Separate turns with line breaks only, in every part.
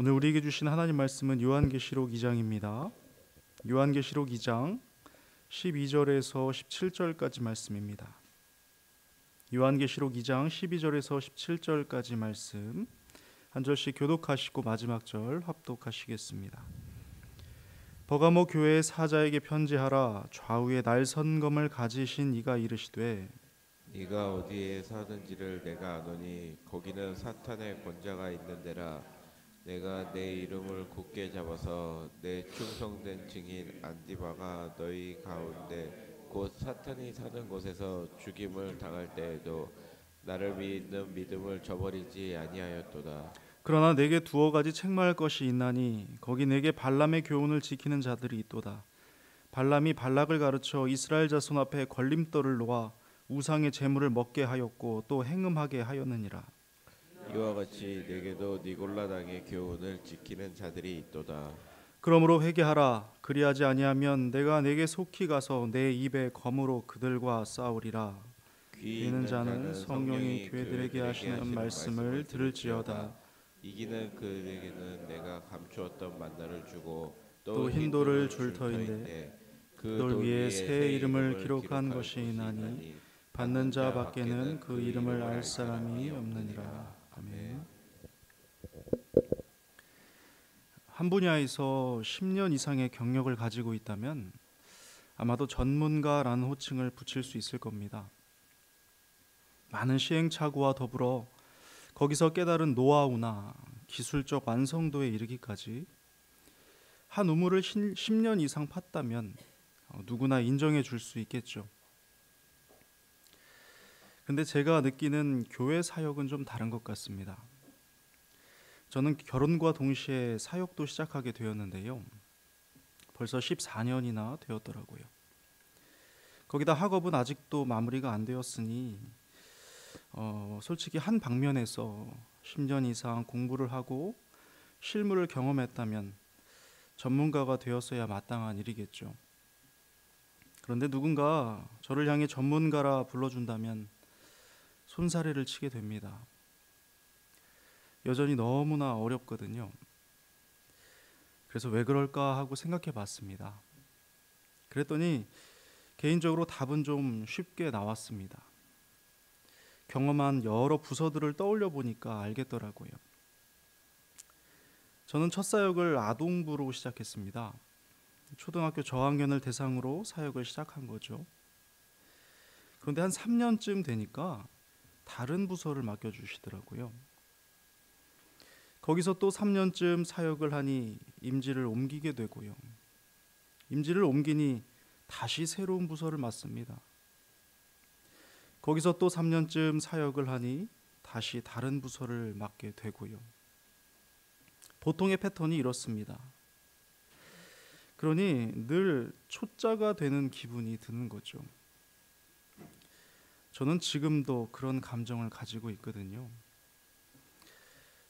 오늘 우리에게 주신 하나님 말씀은 요한계시록 2장입니다. 요한계시록 2장 12절에서 17절까지 말씀입니다. 요한계시록 2장 12절에서 17절까지 말씀 한 절씩 교독하시고 마지막 절 합독하시겠습니다. 버가모 교회의 사자에게 편지하라. 좌우에 날선검을 가지신 이가 이르시되
네가 어디에 사는지를 내가 아노니 거기는 사탄의 권자가 있는 데라. 내가 내 이름을 굳게 잡아서 내 충성된 증인 안디바가 너희 가운데 곧 사탄이 사는 곳에서 죽임을 당할 때에도 나를 믿는 믿음을 저버리지 아니하였도다.
그러나 내게 두어 가지 책망할 것이 있나니 거기 내게 발람의 교훈을 지키는 자들이 있도다. 발람이 발락을 가르쳐 이스라엘 자손 앞에 걸림돌을 놓아 우상의 제물을 먹게 하였고 또 행음하게 하였느니라.
이와 같이 내게도 니골라 당의 교훈을 지키는 자들이 있도다.
그러므로 회개하라. 그리하지 아니하면 내가 내게 속히 가서 내 입에 검으로 그들과 싸우리라.
귀
있는
있는
자는
자는
성령이 교회들에게 하시는 말씀을 들을지어다.
이기는 그에게는 내가 감추었던 만나를 주고
또 흰 돌을 줄 터인데 그 돌 위에 새 이름을 기록한 것이 있나니 받는 자 밖에는 그 이름을 알 사람이 없느니라. 아멘. 한 분야에서 10년 이상의 경력을 가지고 있다면 아마도 전문가라는 호칭을 붙일 수 있을 겁니다. 많은 시행착오와 더불어 거기서 깨달은 노하우나 기술적 완성도에 이르기까지 한 우물을 10년 이상 팠다면 누구나 인정해 줄 수 있겠죠. 근데 제가 느끼는 교회 사역은 좀 다른 것 같습니다. 저는 결혼과 동시에 사역도 시작하게 되었는데요. 벌써 14년이나 되었더라고요. 거기다 학업은 아직도 마무리가 안 되었으니 솔직히 한 방면에서 10년 이상 공부를 하고 실무를 경험했다면 전문가가 되었어야 마땅한 일이겠죠. 그런데 누군가 저를 향해 전문가라 불러준다면 손사래를 치게 됩니다. 여전히 너무나 어렵거든요. 그래서 왜 그럴까 하고 생각해 봤습니다. 그랬더니 개인적으로 답은 좀 쉽게 나왔습니다. 경험한 여러 부서들을 떠올려 보니까 알겠더라고요. 저는 첫 사역을 아동부로 시작했습니다. 초등학교 저학년을 대상으로 사역을 시작한 거죠. 그런데 한 3년쯤 되니까 다른 부서를 맡겨주시더라고요. 거기서 또 3년쯤 사역을 하니 임지를 옮기게 되고요. 임지를 옮기니 다시 새로운 부서를 맡습니다. 거기서 또 3년쯤 사역을 하니 다시 다른 부서를 맡게 되고요. 보통의 패턴이 이렇습니다. 그러니 늘 초짜가 되는 기분이 드는 거죠. 저는 지금도 그런 감정을 가지고 있거든요.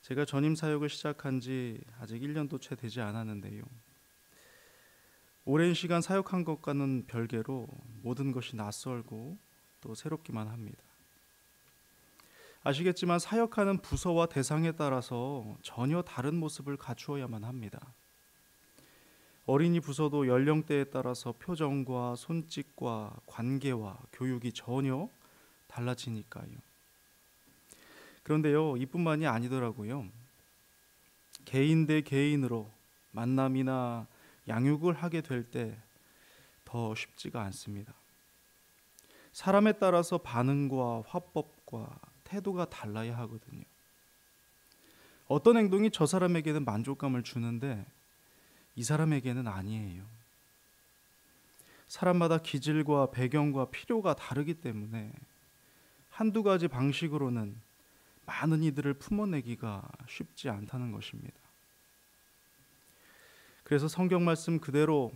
제가 전임 사역을 시작한 지 아직 1년도 채 되지 않았는데요. 오랜 시간 사역한 것과는 별개로 모든 것이 낯설고 또 새롭기만 합니다. 아시겠지만 사역하는 부서와 대상에 따라서 전혀 다른 모습을 갖추어야만 합니다. 어린이 부서도 연령대에 따라서 표정과 손짓과 관계와 교육이 전혀 달라지니까요. 그런데요, 이뿐만이 아니더라고요. 개인 대 개인으로 만남이나 양육을 하게 될 때 더 쉽지가 않습니다. 사람에 따라서 반응과 화법과 태도가 달라야 하거든요. 어떤 행동이 저 사람에게는 만족감을 주는데 이 사람에게는 아니에요. 사람마다 기질과 배경과 필요가 다르기 때문에 한두 가지 방식으로는 많은 이들을 품어내기가 쉽지 않다는 것입니다. 그래서 성경 말씀 그대로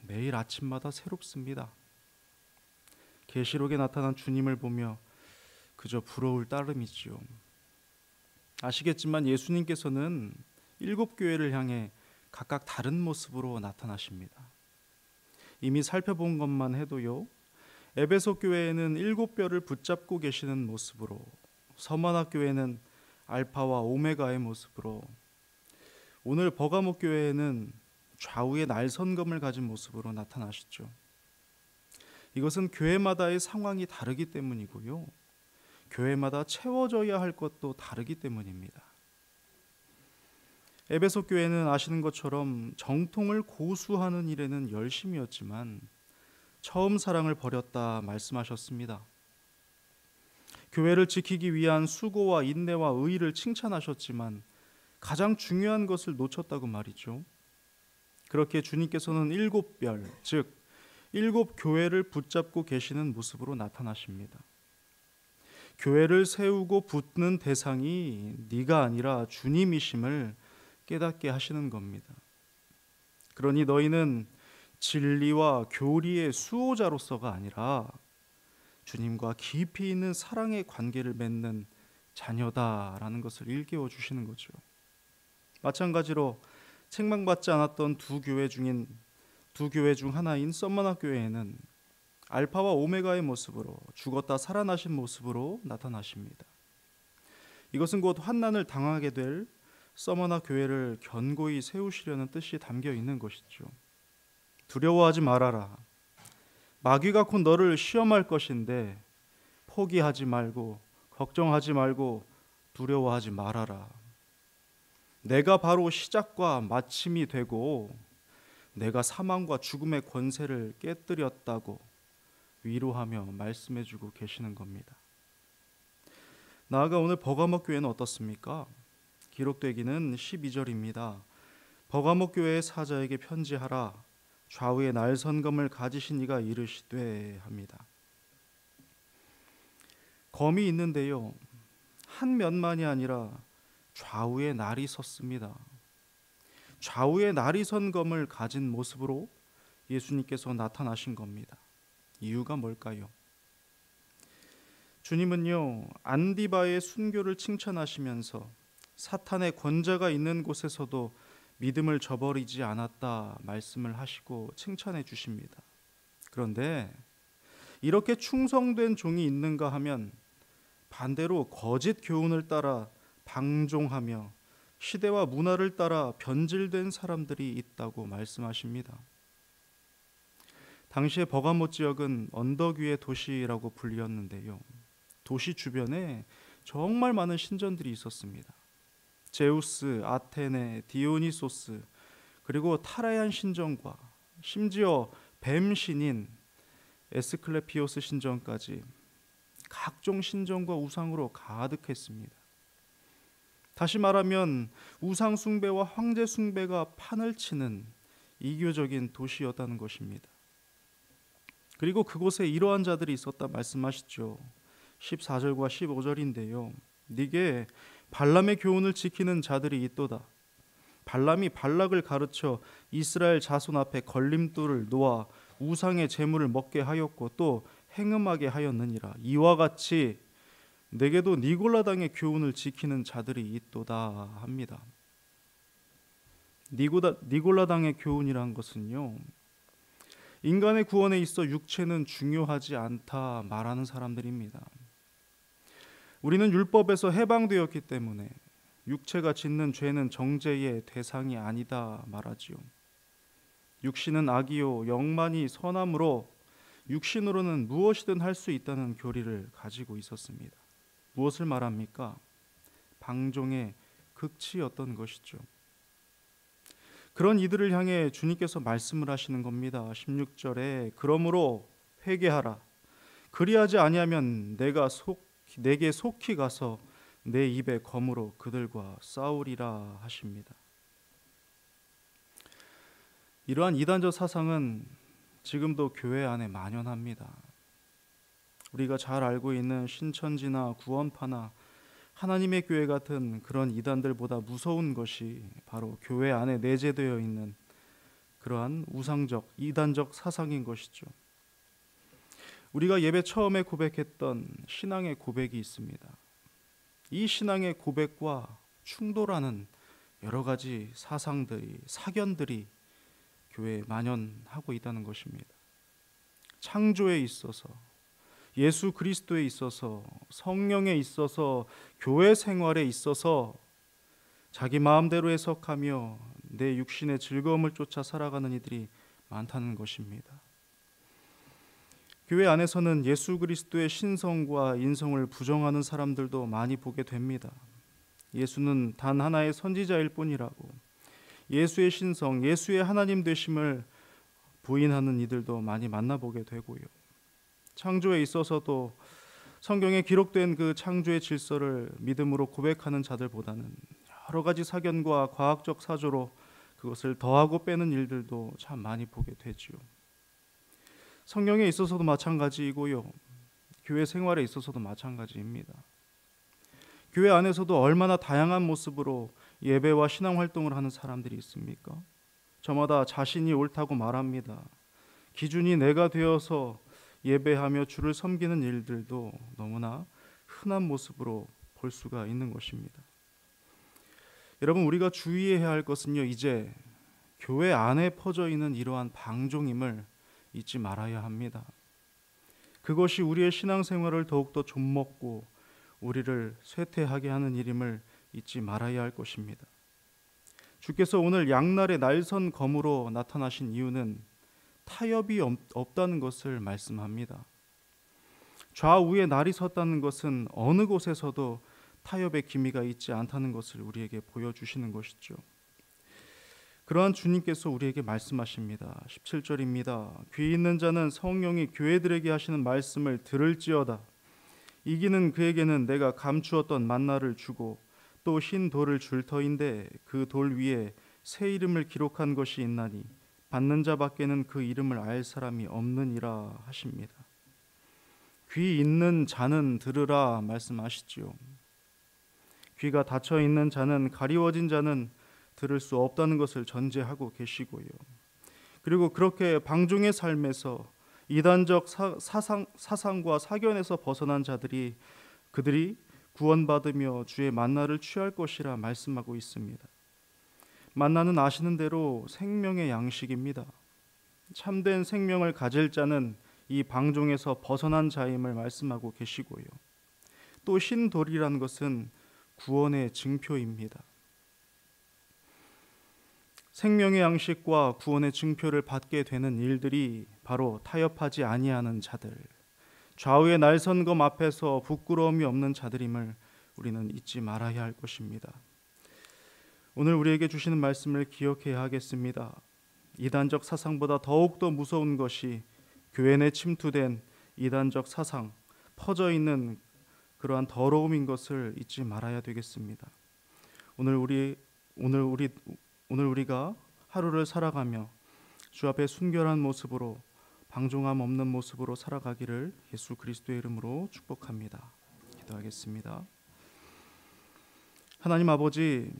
매일 아침마다 새롭습니다. 계시록에 나타난 주님을 보며 그저 부러울 따름이지요. 아시겠지만 예수님께서는 7교회를 향해 각각 다른 모습으로 나타나십니다. 이미 살펴본 것만 해도요. 에베소 교회에는 7뼈를 붙잡고 계시는 모습으로, 서머나 교회는 알파와 오메가의 모습으로, 오늘 버가모 교회에는 좌우에 날선검을 가진 모습으로 나타나시죠. 이것은 교회마다의 상황이 다르기 때문이고요. 교회마다 채워져야 할 것도 다르기 때문입니다. 에베소 교회는 아시는 것처럼 정통을 고수하는 일에는 열심이었지만 처음 사랑을 버렸다 말씀하셨습니다. 교회를 지키기 위한 수고와 인내와 의의를 칭찬하셨지만 가장 중요한 것을 놓쳤다고 말이죠. 그렇게 주님께서는 7별, 즉 7교회를 붙잡고 계시는 모습으로 나타나십니다. 교회를 세우고 붙는 대상이 네가 아니라 주님이심을 깨닫게 하시는 겁니다. 그러니 너희는 진리와 교리의 수호자로서가 아니라 주님과 깊이 있는 사랑의 관계를 맺는 자녀다라는 것을 일깨워 주시는 거죠. 마찬가지로 책망받지 않았던 두 교회 중 하나인 썸머나 교회에는 알파와 오메가의 모습으로 죽었다 살아나신 모습으로 나타나십니다. 이것은 곧 환난을 당하게 될 서머나 교회를 견고히 세우시려는 뜻이 담겨 있는 것이죠. 두려워하지 말아라. 마귀가 곧 너를 시험할 것인데 포기하지 말고 걱정하지 말고 두려워하지 말아라. 내가 바로 시작과 마침이 되고 내가 사망과 죽음의 권세를 깨뜨렸다고 위로하며 말씀해주고 계시는 겁니다. 나아가 오늘 버가모 교회는 어떻습니까? 기록되기는 12절입니다. 버가모 교회의 사자에게 편지하라. 좌우에 날선검을 가지신 이가 이르시되 합니다. 검이 있는데요, 한 면만이 아니라 좌우에 날이 섰습니다. 좌우에 날이 선 검을 가진 모습으로 예수님께서 나타나신 겁니다. 이유가 뭘까요? 주님은요, 안디바의 순교를 칭찬하시면서 사탄의 권자가 있는 곳에서도 믿음을 저버리지 않았다 말씀을 하시고 칭찬해 주십니다. 그런데 이렇게 충성된 종이 있는가 하면 반대로 거짓 교훈을 따라 방종하며 시대와 문화를 따라 변질된 사람들이 있다고 말씀하십니다. 당시의 버가모 지역은 언덕 위의 도시라고 불리었는데요, 도시 주변에 정말 많은 신전들이 있었습니다. 제우스, 아테네, 디오니소스, 그리고 타라얀 신전과 심지어 뱀 신인 에스클레피오스 신전까지 각종 신전과 우상으로 가득했습니다. 다시 말하면 우상 숭배와 황제 숭배가 판을 치는 이교적인 도시였다는 것입니다. 그리고 그곳에 이러한 자들이 있었다 말씀하시죠. 14절과 15절인데요. 네게 발람의 교훈을 지키는 자들이 있도다. 발람이 발락을 가르쳐 이스라엘 자손 앞에 걸림돌을 놓아 우상의 제물을 먹게 하였고 또 행음하게 하였느니라. 이와 같이 내게도 니골라당의 교훈을 지키는 자들이 있도다 합니다. 니골라당의 교훈이란 것은요, 인간의 구원에 있어 육체는 중요하지 않다 말하는 사람들입니다. 우리는 율법에서 해방되었기 때문에 육체가 짓는 죄는 정죄의 대상이 아니다 말하지요. 육신은 악이요 영만이 선함으로 육신으로는 무엇이든 할 수 있다는 교리를 가지고 있었습니다. 무엇을 말합니까? 방종의 극치였던 것이죠. 그런 이들을 향해 주님께서 말씀을 하시는 겁니다. 16절에 그러므로 회개하라. 그리하지 아니하면 내게 속히 가서 내 입에 검으로 그들과 싸우리라 하십니다. 이러한 이단적 사상은 지금도 교회 안에 만연합니다. 우리가 잘 알고 있는 신천지나 구원파나 하나님의 교회 같은 그런 이단들보다 무서운 것이 바로 교회 안에 내재되어 있는 그러한 우상적, 이단적 사상인 것이죠. 우리가 예배 처음에 고백했던 신앙의 고백이 있습니다. 이 신앙의 고백과 충돌하는 여러 가지 사상들이, 사견들이 교회에 만연하고 있다는 것입니다. 창조에 있어서, 예수 그리스도에 있어서, 성령에 있어서, 교회 생활에 있어서 자기 마음대로 해석하며 내 육신의 즐거움을 쫓아 살아가는 이들이 많다는 것입니다. 교회 안에서는 예수 그리스도의 신성과 인성을 부정하는 사람들도 많이 보게 됩니다. 예수는 단 하나의 선지자일 뿐이라고, 예수의 신성, 예수의 하나님 되심을 부인하는 이들도 많이 만나보게 되고요. 창조에 있어서도 성경에 기록된 그 창조의 질서를 믿음으로 고백하는 자들보다는 여러 가지 사견과 과학적 사조로 그것을 더하고 빼는 일들도 참 많이 보게 되지요. 성경에 있어서도 마찬가지이고요. 교회 생활에 있어서도 마찬가지입니다. 교회 안에서도 얼마나 다양한 모습으로 예배와 신앙 활동을 하는 사람들이 있습니까? 저마다 자신이 옳다고 말합니다. 기준이 내가 되어서 예배하며 주를 섬기는 일들도 너무나 흔한 모습으로 볼 수가 있는 것입니다. 여러분, 우리가 주의해야 할 것은요, 이제 교회 안에 퍼져 있는 이러한 방종임을 잊지 말아야 합니다. 그것이 우리의 신앙생활을 더욱더 좀먹고 우리를 쇠퇴하게 하는 일임을 잊지 말아야 할 것입니다. 주께서 오늘 양날의 날선 검으로 나타나신 이유는 타협이 없다는 것을 말씀합니다. 좌우에 날이 섰다는 것은 어느 곳에서도 타협의 기미가 있지 않다는 것을 우리에게 보여주시는 것이죠. 그러한 주님께서 우리에게 말씀하십니다. 17절입니다. 귀 있는 자는 성령이 교회들에게 하시는 말씀을 들을지어다. 이기는 그에게는 내가 감추었던 만나를 주고 또 흰 돌을 줄 터인데 그 돌 위에 새 이름을 기록한 것이 있나니 받는 자밖에는 그 이름을 알 사람이 없느니라 하십니다. 귀 있는 자는 들으라 말씀하시지요. 귀가 닫혀 있는 자는, 가리워진 자는 들을 수 없다는 것을 전제하고 계시고요. 그리고 그렇게 방종의 삶에서 이단적 사상과 사견에서 벗어난 자들이, 그들이 구원받으며 주의 만나를 취할 것이라 말씀하고 있습니다. 만나는 아시는 대로 생명의 양식입니다. 참된 생명을 가질 자는 이 방종에서 벗어난 자임을 말씀하고 계시고요. 또 흰 돌이라는 것은 구원의 증표입니다. 생명의 양식과 구원의 증표를 받게 되는 일들이 바로 타협하지 아니하는 자들, 좌우의 날선 검 앞에서 부끄러움이 없는 자들임을 우리는 잊지 말아야 할 것입니다. 오늘 우리에게 주시는 말씀을 기억해야 하겠습니다. 이단적 사상보다 더욱더 무서운 것이 교회 내 침투된 이단적 사상, 퍼져 있는 그러한 더러움인 것을 잊지 말아야 되겠습니다. 오늘 우리가 하루를 살아가며 주 앞에 순결한 모습으로, 방종함 없는 모습으로 살아가기를 예수 그리스도의 이름으로 축복합니다. 기도하겠습니다. 하나님 아버지,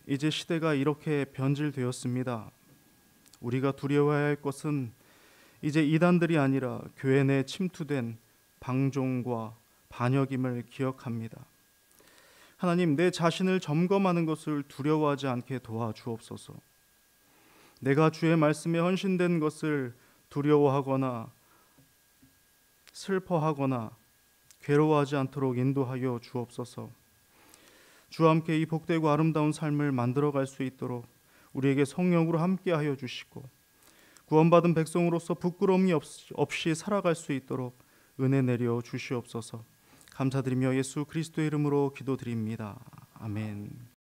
이제 시대가 이렇게 변질되었습니다. 우리가 두려워해야 할 것은 이제 이단들이 아니라 교회 내 침투된 방종과 반역임을 기억합니다. 하나님, 내 자신을 점검하는 것을 두려워하지 않게 도와주옵소서. 내가 주의 말씀에 헌신된 것을 두려워하거나 슬퍼하거나 괴로워하지 않도록 인도하여 주옵소서. 주와 함께 이 복되고 아름다운 삶을 만들어갈 수 있도록 우리에게 성령으로 함께하여 주시고, 구원받은 백성으로서 부끄러움이 없이 살아갈 수 있도록 은혜 내려 주시옵소서. 감사드리며 예수 그리스도의 이름으로 기도드립니다. 아멘.